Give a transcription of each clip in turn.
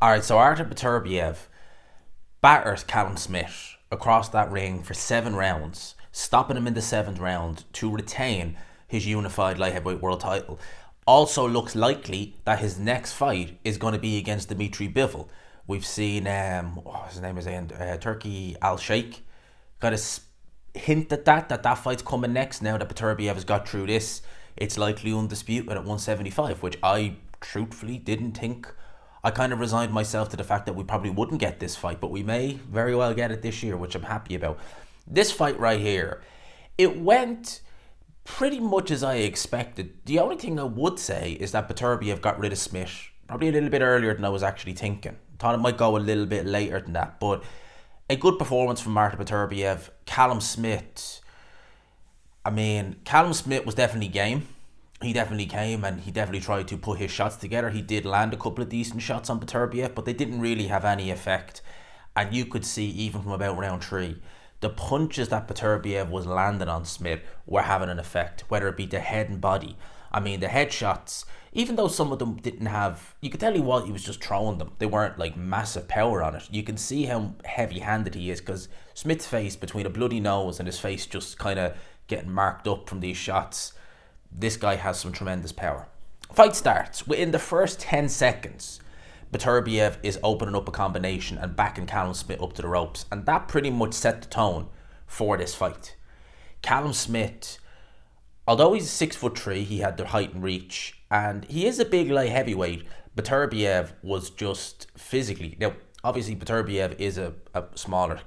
Alright, so Artur Beterbiev batters Callum Smith across that ring for 7 rounds, stopping him in the 7th round to retain his unified light heavyweight world title. Also looks likely that his next fight is going to be against Dimitri Bivol. We've seen, his name is Turkey Al Sheikh kind of hint at that fight's coming next. Now that Beterbiev has got through this, it's likely undisputed at 175, which I truthfully didn't think. I kind of resigned myself to the fact that we probably wouldn't get this fight, but we may very well get it this year, which I'm happy about. This fight right here, it went pretty much as I expected. The only thing I would say is that Beterbiev got rid of Smith probably a little bit earlier than I was actually thinking. Thought it might go a little bit later than that, but a good performance from Artur Beterbiev. Callum Smith, Callum Smith was definitely game. He definitely came and he definitely tried to put his shots together. He did land a couple of decent shots on Beterbiev, but they didn't really have any effect. And you could see even from about round 3, the punches that Beterbiev was landing on Smith were having an effect, whether it be the head and body. The headshots, even though some of them didn't have, you could tell he was just throwing them. They weren't like massive power on it. You can see how heavy-handed he is because Smith's face, between a bloody nose and his face just kind of getting marked up from these shots, this guy has some tremendous power. Fight starts. Within the first 10 seconds, Beterbiev is opening up a combination and backing Callum Smith up to the ropes. And that pretty much set the tone for this fight. Callum Smith, although he's 6'3", he had the height and reach. And he is a big light heavyweight. Beterbiev was just physically... Now, obviously, Beterbiev is a smaller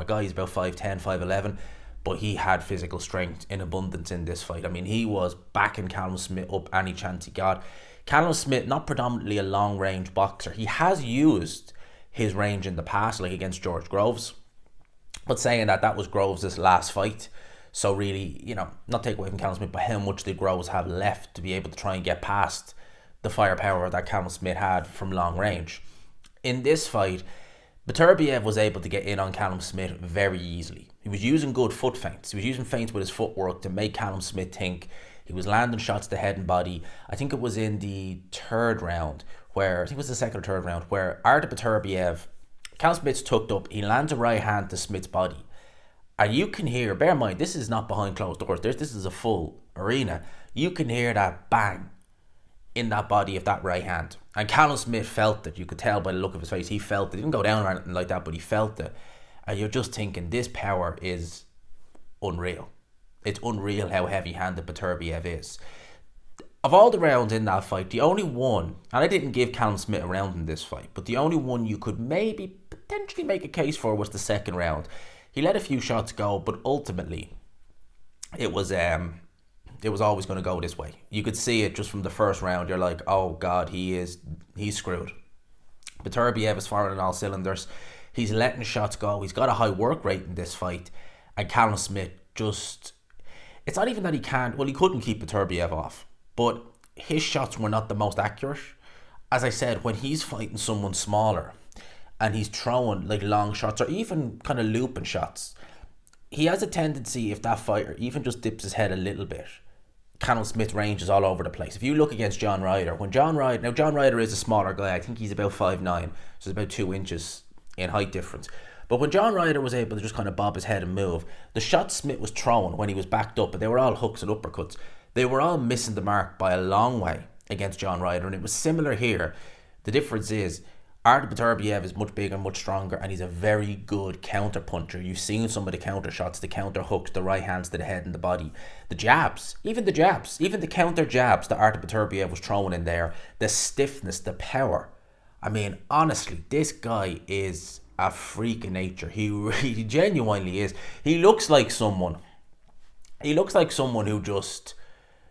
guy. He's about 5'10", 5'11". But he had physical strength in abundance in this fight. He was backing Callum Smith up any chance he got. Callum Smith, not predominantly a long-range boxer. He has used his range in the past, like against George Groves. But saying that was Groves' last fight. So really, not take away from Callum Smith, but how much did Groves have left to be able to try and get past the firepower that Callum Smith had from long range. In this fight, Beterbiev was able to get in on Callum Smith very easily. He was using good foot feints. He was using feints with his footwork to make Callum Smith think. He was landing shots to head and body. I think it was in the 3rd round where, I think it was the 2nd or 3rd round, where Artur Beterbiev, Callum Smith's tucked up, he lands a right hand to Smith's body. And you can hear, bear in mind, this is not behind closed doors. This is a full arena. You can hear that bang in that body of that right hand. And Callum Smith felt it. You could tell by the look of his face. He felt it. He didn't go down or anything like that, but he felt it. And you're just thinking, this power is unreal. It's unreal how heavy-handed Beterbiev is. Of all the rounds in that fight, the only one, and I didn't give Callum Smith a round in this fight, but the only one you could maybe potentially make a case for was the 2nd round. He let a few shots go, but ultimately, it was always going to go this way. You could see it just from the 1st round. You're like, oh God, he's screwed. Beterbiev is firing on all cylinders. He's letting shots go. He's got a high work rate in this fight. And Callum Smith just... It's not even that he couldn't keep Beterbiev off. But his shots were not the most accurate. As I said, when he's fighting someone smaller and he's throwing like long shots or even kind of looping shots, he has a tendency, if that fighter even just dips his head a little bit, Callum Smith's range is all over the place. If you look against John Ryder, John Ryder is a smaller guy. I think he's about 5'9", so it's about 2 inches in height difference. But when John Ryder was able to just kind of bob his head and move, the shots Smith was throwing when he was backed up, and they were all hooks and uppercuts, they were all missing the mark by a long way against John Ryder. And it was similar here. The difference is Artur Beterbiev is much bigger, much stronger, and he's a very good counter puncher. You've seen some of the counter shots, the counter hooks, the right hands to the head and the body, the jabs, even the counter jabs that Artur Beterbiev was throwing in there, the stiffness, the power. Honestly, this guy is a freak of nature. He genuinely is. He looks like someone who just...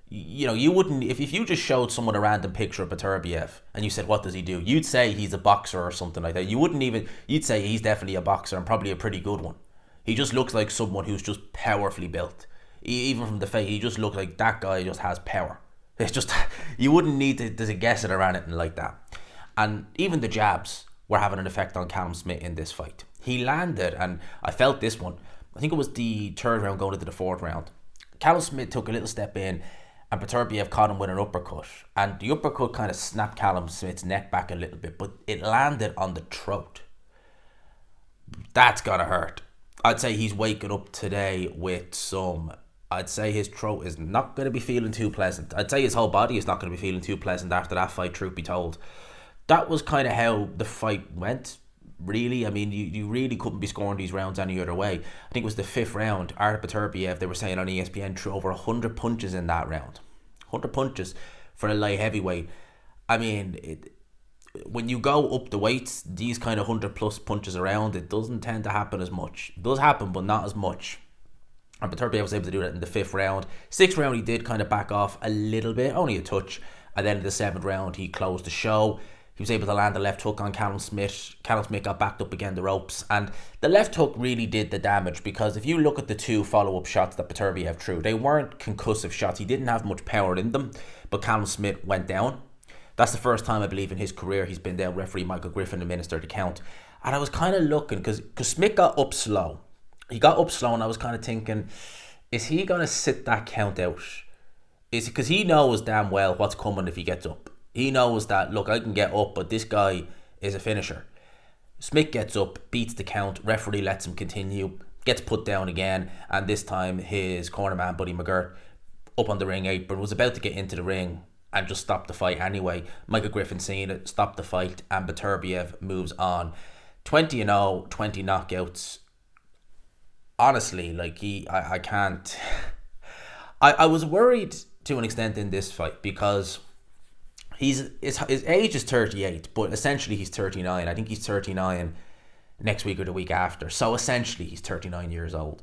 you wouldn't, if you just showed someone a random picture of Beterbiev and you said, what does he do? You'd say he's a boxer or something like that. You'd say he's definitely a boxer and probably a pretty good one. He just looks like someone who's just powerfully built. Even from the face, he just looks like that guy just has power. It's just, you wouldn't need to guess it or anything like that. And even the jabs were having an effect on Callum Smith in this fight. He landed, and I felt this one. I think it was the 3rd round going into the 4th round. Callum Smith took a little step in, and Beterbiev caught him with an uppercut. And the uppercut kind of snapped Callum Smith's neck back a little bit, but it landed on the throat. That's gotta hurt. I'd say he's waking up today with some... I'd say his throat is not going to be feeling too pleasant. I'd say his whole body is not going to be feeling too pleasant after that fight, truth be told. That was kind of how the fight went, really. I mean, you really couldn't be scoring these rounds any other way. I think it was the 5th round. Artur Beterbiev, they were saying on ESPN, threw over 100 punches in that round. 100 punches for a light heavyweight. I mean, when you go up the weights, these kind of 100 plus punches around, it doesn't tend to happen as much. It does happen, but not as much. And Beterbiev was able to do that in the 5th round. 6th round, he did kind of back off a little bit, only a touch. And then in the 7th round, he closed the show. He was able to land a left hook on Callum Smith. Callum Smith got backed up again the ropes. And the left hook really did the damage, because if you look at the 2 follow-up shots that Beterbiev threw, they weren't concussive shots. He didn't have much power in them, but Callum Smith went down. That's the first time, I believe, in his career he's been down. Referee Michael Griffin administered the count. And I was kind of looking, because Smith got up slow. He got up slow, and I was kind of thinking, is he going to sit that count out? Is it because he knows damn well what's coming if he gets up? He knows that, look, I can get up, but this guy is a finisher. Smith gets up, beats the count, referee lets him continue, gets put down again, and this time his cornerman, Buddy McGirt, up on the ring apron, was about to get into the ring and just stop the fight anyway. Michael Griffin seeing it, stopped the fight, and Beterbiev moves on. 20-0, 20 knockouts. Honestly, like, I can't... I was worried to an extent in this fight, because his age is 38, but essentially he's 39. I think he's 39 next week or the week after. So essentially he's 39 years old.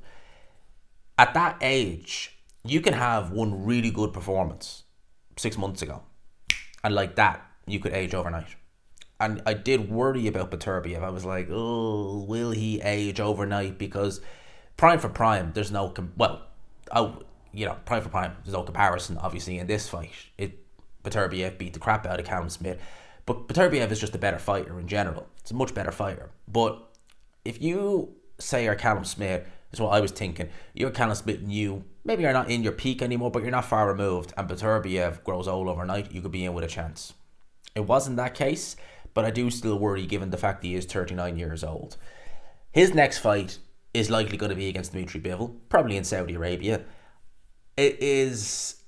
At that age, you can have one really good performance 6 months ago, and like that, you could age overnight. And I did worry about Beterbiev. I was like, oh, will he age overnight? Because prime for prime, there's no... prime for prime, there's no comparison, obviously, in this fight. Beterbiev beat the crap out of Callum Smith, but Beterbiev is just a better fighter in general. It's a much better fighter. But if you say you're Callum Smith, is what I was thinking, you're Callum Smith and you maybe you're not in your peak anymore, but you're not far removed, and Beterbiev grows old overnight, you could be in with a chance. It wasn't that case, but I do still worry given the fact he is 39 years old. His next fight is likely going to be against Dmitry Bivol, probably in Saudi Arabia. It is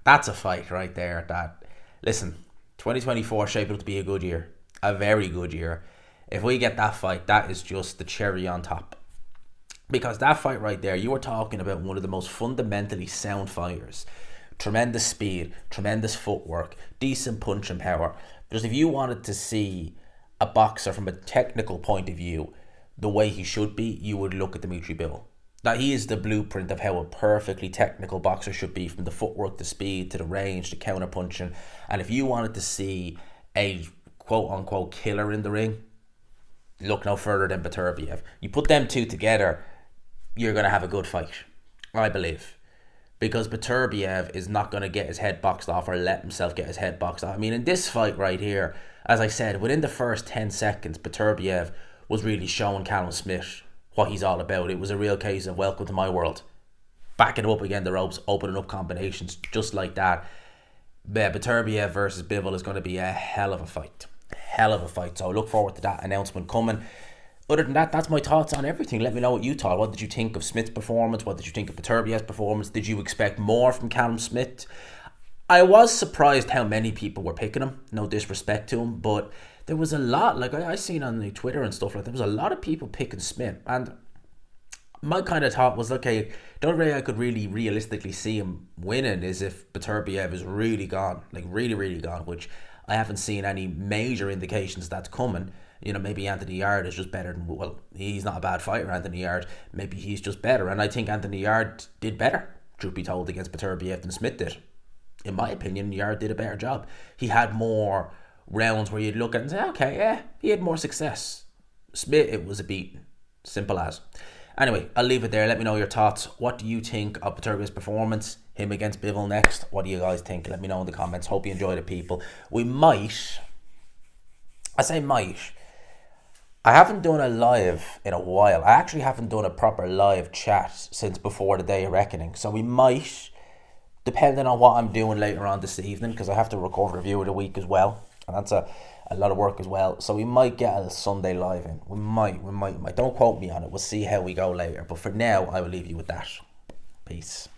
that's a fight right there. That, listen, 2024 shaping up to be a good year, a very good year. If we get that fight, that is just the cherry on top. Because that fight right there, you were talking about one of the most fundamentally sound fighters. Tremendous speed, tremendous footwork, decent punching power. Because if you wanted to see a boxer from a technical point of view the way he should be, you would look at Dmitry Bivol. That he is the blueprint of how a perfectly technical boxer should be, from the footwork, the speed, to the range, to counter punching. And if you wanted to see a quote-unquote killer in the ring, look no further than Beterbiev. You put them two together, you're going to have a good fight, I believe. Because Beterbiev is not going to get his head boxed off or let himself get his head boxed off. I mean, in this fight right here, as I said, within the first 10 seconds, Beterbiev was really showing Callum Smith what he's all about. It was a real case of welcome to my world. Backing him up against the ropes, opening up combinations, just like that. Beterbiev versus Bivol is going to be a hell of a fight. Hell of a fight. So I look forward to that announcement coming. Other than that, that's my thoughts on everything. Let me know what you thought. What did you think of Smith's performance? What did you think of Beterbiev's performance? Did you expect more from Callum Smith? I was surprised how many people were picking him. No disrespect to him, but there was a lot. Like I seen on the Twitter and stuff, like there was a lot of people picking Smith. And my kind of thought was, okay, the only way I could really realistically see him winning is if Beterbiev is really gone. Like really, really gone, which I haven't seen any major indications that's coming. You know, maybe Anthony Yarde is just better than... Well, he's not a bad fighter, Anthony Yarde. Maybe he's just better. And I think Anthony Yarde did better, truth be told, against Beterbiev than Smith did. In my opinion, Yarde did a better job. He had more rounds where you'd look at and say, okay, yeah, he had more success. Smith, it was a beating. Simple as. Anyway, I'll leave it there. Let me know your thoughts. What do you think of Beterbiev's performance? Him against Bivol next. What do you guys think? Let me know in the comments. Hope you enjoyed it, people. We might... I say might... I haven't done a live in a while. I actually haven't done a proper live chat since before the Day of Reckoning. So we might depending on what I'm doing later on this evening, because I have to record review of the week as well, and that's a lot of work as well. So we might get a Sunday live in. We might. Don't quote me on it. We'll see how we go later. But for now, I will leave you with that. Peace.